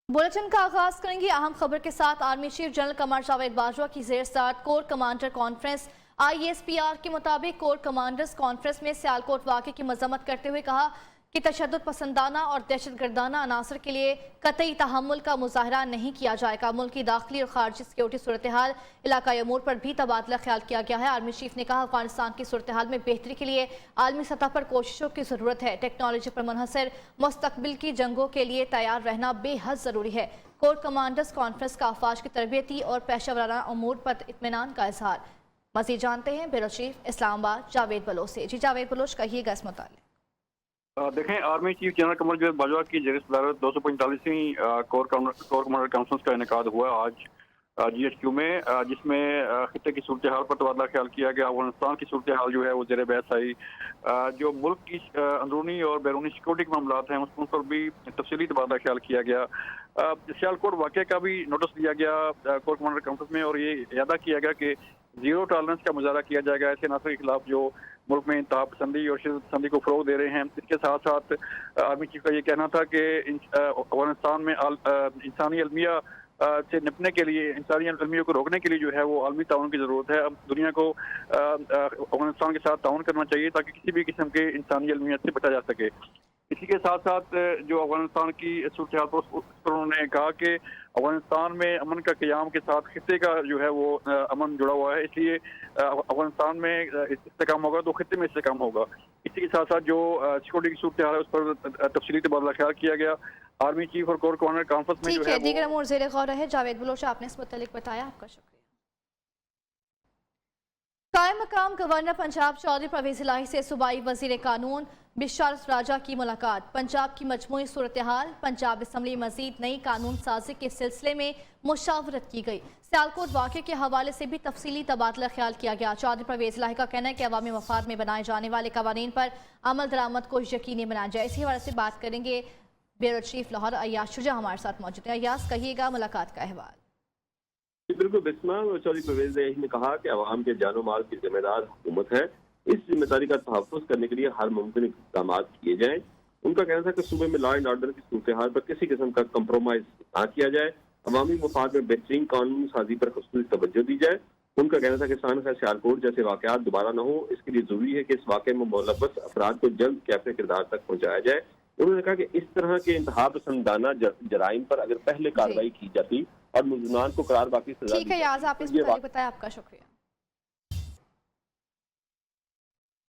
Bulletin का आगाज करेंगे अहम खबर के साथ। Army chief general commander Javed Bajwa की जेर सदारत कोर कमांडर कॉन्फ्रेंस। ISPR के मुताबिक कोर कमांडर्स कॉन्फ्रेंस में सियालकोट वाक़े की मजम्मत करते हुए कहा कि तशद्दुद पसंदाना और दहशतगर्दाना अनासर के लिए कतई तहम्मुल का मुजाहरा नहीं किया जाएगा। मुल्क की दाखिली और खारजी सिक्योरिटी सूरत हाल, इलाकाई अमूर पर भी तबादला ख्याल किया गया है। आर्मी चीफ ने कहा अफगानिस्तान की सूरत हाल में बेहतरी के लिए आलमी सतह पर कोशिशों की ज़रूरत है। टेक्नोलॉजी पर मुनहसर मुस्तकबिल की जंगों के लिए तैयार रहना बेहद ज़रूरी है। कोर कमांडर्स कॉन्फ्रेंस का अफवाज की तरबियती और पेशावराना अमूर पर इत्मीनान का इजहार। मज़ीद जानते हैं ब्यूरो चीफ इस्लामाबाद जावेद बलोच से। जी जावेद बलोच, कहिएगा इस मुतालिक। देखें, army chief general Qamar Javed Bajwa की जेर सदारत 245वीं कोर कमांडर कॉन्फ्रेंस का इनेकाद हुआ आज GHQ में, जिसमें खित्ते की सूरत हाल पर तबादला ख्याल किया गया। अफगानिस्तान की सूरत हाल जो है वो जेर बहस आई। जो मुल्क की अंदरूनी और बैरूनी सिक्योरिटी के मामला हैं उन पर भी तफसीली तबादला ख्याल किया गया। सियालकोट वाक़े का भी नोटिस दिया गया कोर कमांडर कॉन्फ्रेंस में, और ये यादा किया गया कि जीरो टॉलरेंस का मुजाहरा किया जाएगा ऐसे अनासर के खिलाफ जो मुल्क में इंतहा पसंदी और शिद्दत पसंदी को फ़रोग दे रहे हैं। इसके साथ साथ आर्मी चीफ का ये कहना था कि अफगानिस्तान में इंसानी अलमिया से निपटने के लिए, इंसानी अलमिया को रोकने के लिए जो है वो आलमी ताउन की ज़रूरत है। अब दुनिया को अफगानिस्तान के साथ ताउन करना चाहिए ताकि किसी भी किस्म के इंसानी अलमियत से बचा जा सके। इसी के साथ साथ जो अफगानिस्तान की सूरत हाल पर उन्होंने कहा कि अफगानिस्तान में अमन का क़याम के साथ खित्ते का जो है वो अमन जुड़ा हुआ है, इसलिए अफगानिस्तान में इस्तेकाम होगा तो खित्ते में इस्तेकाम होगा। इसी के साथ साथ जो सिक्योरिटी की सूरत हाल है उस पर तफसीली तबादला ख्याल किया गया। आर्मी चीफ और कोर कमांडर कॉन्फ्रेंस में जो है दीगर अमूर ज़ेरे गौर है। जावेद बलोच, आपने इस मुतालिक बताया, आपका शुक्रिया। कायम मकाम गवर्नर पंजाब चौधरी परवेज इलाही से सूबाई वजीर कानून बिशारत राजा की मुलाकात। पंजाब की मजमूई सूरत हाल, पंजाब असम्बली मजीद नई कानून साजी के सिलसिले में मुशावरत की गई। सियालकोट वाक़े के हवाले से भी तफसीली तबादला ख्याल किया गया। चौधरी परवेज इलाही का कहना है कि अवामी मफाद में बनाए जाने वाले कवानीन पर अमल दरामद को यकीनी बनाया जाए। इसी हवाले से बात करेंगे ब्यूरो चीफ लाहौर अय्याज शुजा हमारे साथ मौजूद है। अय्याज, कहिएगा मुलाकात का अहवाल। बिल्कुल बिस्मा, चौधरी परवेज ने कहा कि अवाम के जानो माल की जिम्मेदार हुकूमत है, इस जिम्मेदारी का तहफ़्फ़ुज़ करने के लिए हर मुमकिन इक़दाम किए जाएं। उनका कहना था कि सूबे में लॉ एंड ऑर्डर की सूरत हाल पर किसी किस्म का कंप्रोमाइज ना किया जाए, अवामी मफाद में बेहतरीन कानून साजी पर ख़ुसूसी तवज्जो दी जाए। उनका कहना था कि सानखा सियालकोट जैसे वाक़यात दोबारा न हो, इसके लिए ज़रूरी है कि इस वाक़े में मुलव्वस अफराद को जल्द कैफ़े किरदार तक पहुँचाया जाए। उन्होंने कहा कि इस तरह के इंतहा पसंदाना जराइम पर अगर पहले कार्रवाई की जाती और मुल्ज़िमान को करार बाकी सजा ठीक है याज, आप इस मुताबिक बताया, आपका शुक्रिया।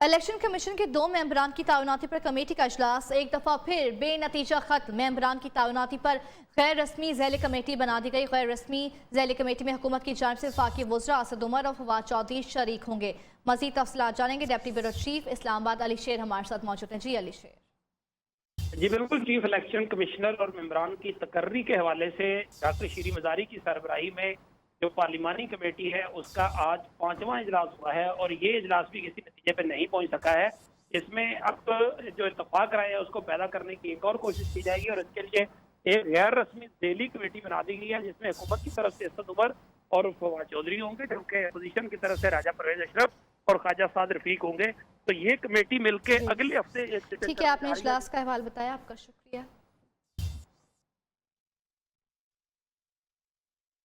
इलेक्शन कमीशन के 2 मेंबरान की तैनाती पर कमेटी का इजलास एक दफा फिर बेनतीजा खत्म। मेंबरान की तैनाती पर गैर रस्मी झैली कमेटी बना दी गई। गैर रस्मी झैली कमेटी में हुकूमत की जानिब से वफाकी वज़रा असद उमर और फवाद चौधरी शरीक होंगे। मज़ीद तफसीलात जानेंगे deputy bureau chief Islamabad Ali शेर हमारे साथ मौजूद हैं। जी अली शेर। जी बिल्कुल, चीफ इलेक्शन कमिश्नर और मेंबरान की तकर्री के हवाले से डॉक्टर शीरी मजारी की सरबराही में जो पार्लिमानी कमेटी है उसका आज 5वां इजलास हुआ है, और ये इजलास भी किसी नतीजे पर नहीं पहुंच सका है। इसमें अब जो इत्तफाक राय है उसको पैदा करने की एक और कोशिश की जाएगी, और इसके लिए एक गैर रस्मी झैली कमेटी बना दी गई है जिसमें हुकूमत की तरफ से असद उमर और फवाद चौधरी होंगे, जबकि अपोजिशन की तरफ से राजा परवेज अशरफ और ख्वाजा साद रफीक होंगे। तो ये कमेटी मिलके अगले हफ्ते। ठीक है, आपने इजलास का अहवाल बताया, आपका शुक्रिया।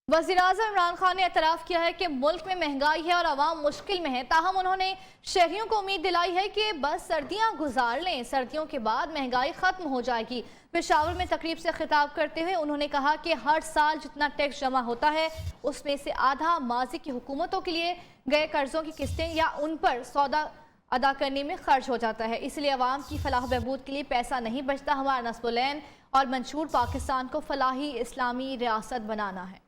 वज़ीर-ए-आज़म इमरान खान ने एतराफ़ किया है कि मुल्क में महंगाई है और आवाम मुश्किल में है। ताहम उन्होंने शहरियों को उम्मीद दिलाई है कि बस सर्दियां गुजार लें, सर्दियों के बाद महंगाई ख़त्म हो जाएगी। पेशावर में तकरीब से खिताब करते हुए उन्होंने कहा कि हर साल जितना टैक्स जमा होता है उसमें से आधा माजी की हुकूमतों के लिए गए कर्जों की किस्तें या उन पर सौदा अदा करने में खर्च हो जाता है। इसलिए अवाम की फलाह बहबूद के लिए पैसा नहीं बचता। हमारा नस्बुलैन और मंशूर पाकिस्तान को फलाही इस्लामी रियासत बनाना है।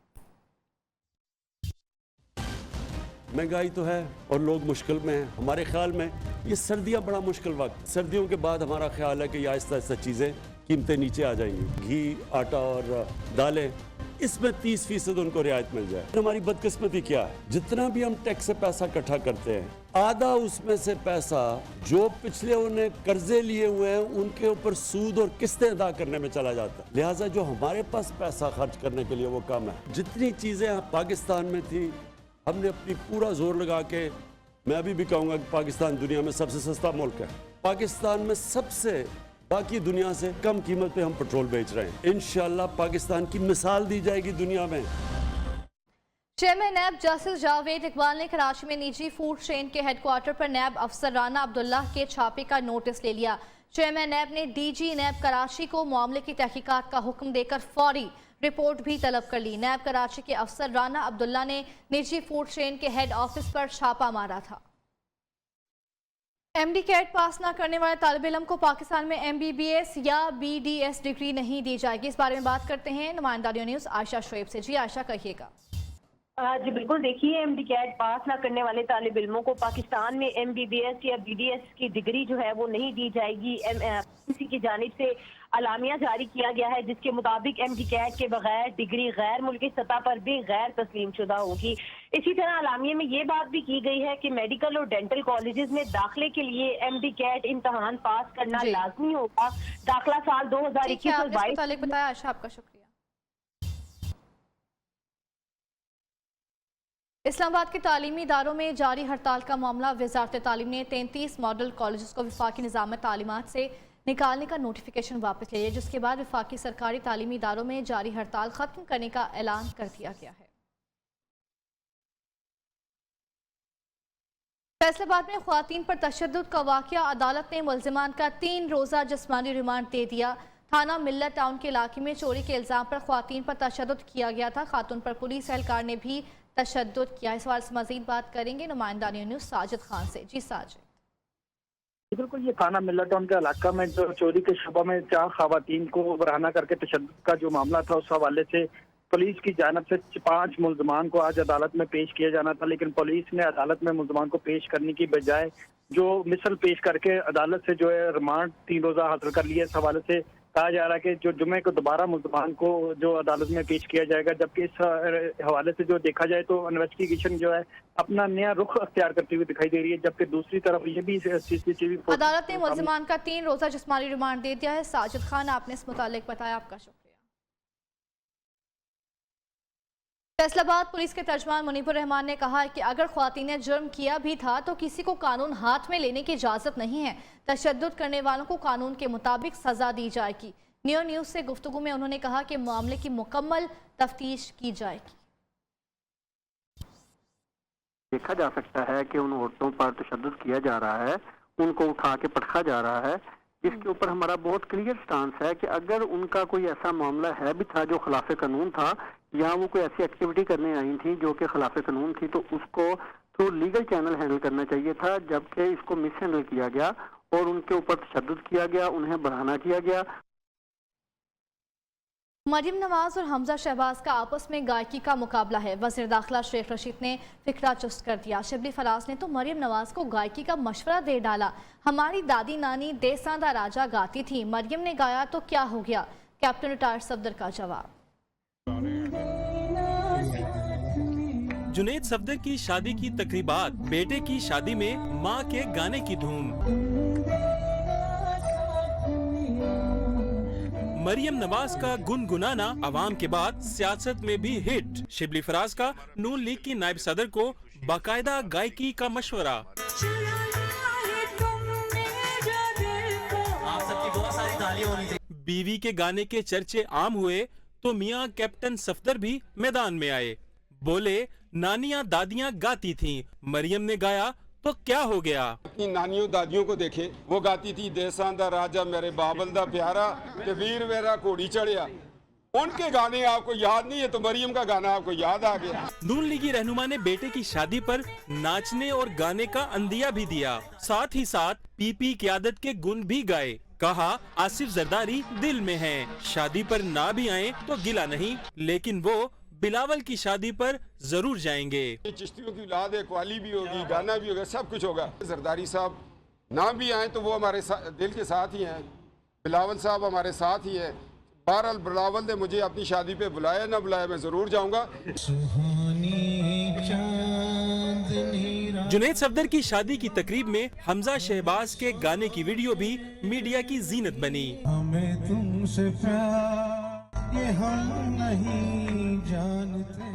महंगाई तो है और लोग मुश्किल में हैं। हमारे ख्याल में ये सर्दियाँ बड़ा मुश्किल वक्त, सर्दियों के बाद हमारा ख्याल है कि ये आहिस्ता आहिस्ता चीज़ें कीमतें नीचे आ जाएंगी। घी, आटा और दालें, इसमें 30% उनको रियायत मिल जाए। हमारी बदकिस्मती क्या है, जितना भी हम टैक्स से पैसा इकट्ठा करते हैं, आधा उसमें से पैसा जो पिछले उन्हें कर्जे लिए हुए हैं उनके ऊपर सूद और किस्तें अदा करने में चला जाता है। लिहाजा जो हमारे पास पैसा खर्च करने के लिए वो कम है। जितनी चीज़ें पाकिस्तान में थी हमने अपनी पूरा जोर लगा के, मैं अभी भी कहूँगा कि पाकिस्तान दुनिया में सबसे सस्ता मुल्क है। पाकिस्तान में सबसे बाकी दुनिया से कम कीमत पे हम पेट्रोल बेच रहे हैं। इंशाल्लाह पाकिस्तान की मिसाल दी जाएगी दुनिया में। Chairman NAB justice Javed Iqbal ने कराची में निजी फूड चेन के हेडक्वार्टर पर नैब अफसर राना अब्दुल्ला के छापे का नोटिस ले लिया। चेयरमैन नैब ने डीजी नैब कराची को मामले की तहकीकात का हुक्म देकर फौरी रिपोर्ट भी तलब कर ली। नैब कराची के अफसर राना अब्दुल्ला ने निजी फूड चेन के हेड ऑफिस पर छापा मारा था। MD कैट पास न करने वाले तालिब इल्म को पाकिस्तान में MBBS या BDS डिग्री नहीं दी जाएगी। इस बारे में बात करते हैं नुमाइंदा न्यूज़ आयशा शोएब से। जी आयशा, कहिएगा। जी बिल्कुल, देखिए MD कैट पास ना करने वाले तालिब इल्मों को पाकिस्तान में MBBS या BDS की डिग्री जो है वो नहीं दी जाएगी। किसी की जानिब से अलामिया जारी किया गया है जिसके मुताबिक MD कैट के बगैर डिग्री गैर मुल्की सतह पर भी गैर तस्लीम शुदा होगी। इसी तरह अलामिया में ये बात भी की गई है कि मेडिकल और डेंटल कॉलेजेस में दाखिले के लिए MD कैट इम्तहान पास करना लाजमी होगा। दाखिला साल 2021 और 22 बताया। आयशा, आपका शुक्रिया। इस्लामाबाद के तालीमी इदारों में जारी हड़ताल का मामला। वजारत तालीम ने 33 मॉडल कॉलेजेस को वफाकी निज़ाम तालीमात से निकालने का नोटिफिकेशन वापस ले लिया, जिसके बाद वफाकी सरकारी तालीमी इदारों में जारी हड़ताल खत्म करने का ऐलान कर दिया गया है। फैसलाबाद में ख्वातीन पर तशद्दुद का वाक़या। अदालत ने मुल्ज़िमान का 3 रोज़ा जिस्मानी रिमांड दे दिया। थाना मिल्लत टाउन के इलाके में चोरी के इल्ज़ाम पर ख्वातीन पर तशद्दुद किया गया था। खातून पर पुलिस एहलकार ने भी तशद्दुद किया। इस बारे से मज़ीद बात करेंगे नुमाइंदा न्यूज़ साजिद खान से। जी साजिद। बिल्कुल, ये थाना मिल्लत टाउन के इलाका में जो चोरी के शुबा में 4 खवातीन को बरहना करके तशद्दुद का जो मामला था, उस हवाले से पुलिस की जानब से 5 मुल्ज़मान को आज अदालत में पेश किया जाना था, लेकिन पुलिस ने अदालत में मुल्ज़मान को पेश करने की बजाय जो मिसल पेश करके अदालत से जो है रिमांड 3 रोज़ा हासिल कर लिया। इस हवाले से कहा जा रहा है कि जो जुम्मे को दोबारा मुल्ज़मान को जो अदालत में पेश किया जाएगा, जबकि इस हवाले से जो देखा जाए तो इन्वेस्टिगेशन जो है अपना नया रुख अख्तियार करती हुई दिखाई दे रही है, जबकि दूसरी तरफ ये भी CCTV अदालत ने मुल्ज़मान का 3 रोज़ा जिस्मानी रिमांड दे दिया है। साजिद खान, आपने इस मुतालिक बताया, आपका शुक्रिया। फैसलाबाद पुलिस के तर्जमान मुनीबुर रहमान ने कहा है कि अगर ख्वातीन ने जुर्म किया भी था तो किसी को कानून हाथ में लेने की इजाज़त नहीं है। तशद्दुद करने वालों को कानून के मुताबिक सज़ा दी जाएगी। न्यू न्यूज़ से गुफ्तगू में उन्होंने कहा कि मामले की मुकम्मल तफ्तीश की जाएगी। देखा जा सकता है कि उन औरतों पर तशद्दुद किया जा रहा है, उनको उठा के पटका जा रहा है। इसके ऊपर हमारा बहुत क्लियर स्टांस है कि अगर उनका कोई ऐसा मामला है भी था जो खिलाफ कानून था, या वो कोई ऐसी एक्टिविटी करने आई थी जो कि खिलाफ कानून थी, तो उसको थ्रू लीगल चैनल हैंडल करना चाहिए था, जबकि इसको मिस हैंडल किया गया और उनके ऊपर तशद्दुद किया गया, उन्हें बरहना किया गया। मरियम नवाज और हमजा शहबाज का आपस में गायकी का मुकाबला है। वज़ीर दाखिला शेख रशीद ने फिक्रा चुस्त कर दिया। शिबली फराज ने तो मरियम नवाज को गायकी का मशवरा दे डाला। हमारी दादी नानी देसांदा राजा गाती थी, मरियम ने गाया तो क्या हो गया। कैप्टन रिटायर्ड सफदर का जवाब। जुनैद सफदर की शादी की तकरीबात, बेटे की शादी में मां के गाने की धूम। मरियम नवाज का गुनगुनाना अवाम के बाद सियासत में भी हिट। शिबली फराज का नून लीग की नायब सदर को बाकायदा गायकी का मशवरा। बीवी के गाने के चर्चे आम हुए तो मियां कैप्टन सफदर भी मैदान में आए। बोले, नानियां दादियां गाती थीं, मरियम ने गाया तो क्या हो गया। अपनी नानियों दादियों को देखे, वो गाती थी देसां दा राजा मेरे बाबल दा प्यारा ते वीर मेरा घोड़ी चढ़िया। उनके गाने आपको याद नहीं है तो मरियम का गाना आपको याद आ गया। नून लीगी रहनुमा ने बेटे की शादी पर नाचने और गाने का अंदिया भी दिया, साथ ही साथ पीपी क़यादत के गुण भी गाए। कहा, आसिफ जरदारी दिल में है, शादी पर ना भी आए तो गिला नहीं, लेकिन वो बिलावल की शादी पर जरूर जाएंगे। चिश्तियों की औलाद है, कवाली भी होगी, गाना भी होगा, सब कुछ होगा। जरदारी साहब ना भी आए तो वो हमारे दिल के साथ ही हैं। बिलावल साहब हमारे साथ ही है। बहरहाल बिलावल ने मुझे अपनी शादी पे बुलाया ना बुलाया, मैं जरूर जाऊंगा। जुनैद सफदर की शादी की तकरीब में हमजा शहबाज के गाने की वीडियो भी मीडिया की जीनत बनी। हमें तुमसे प्यार ये हम नहीं जानते।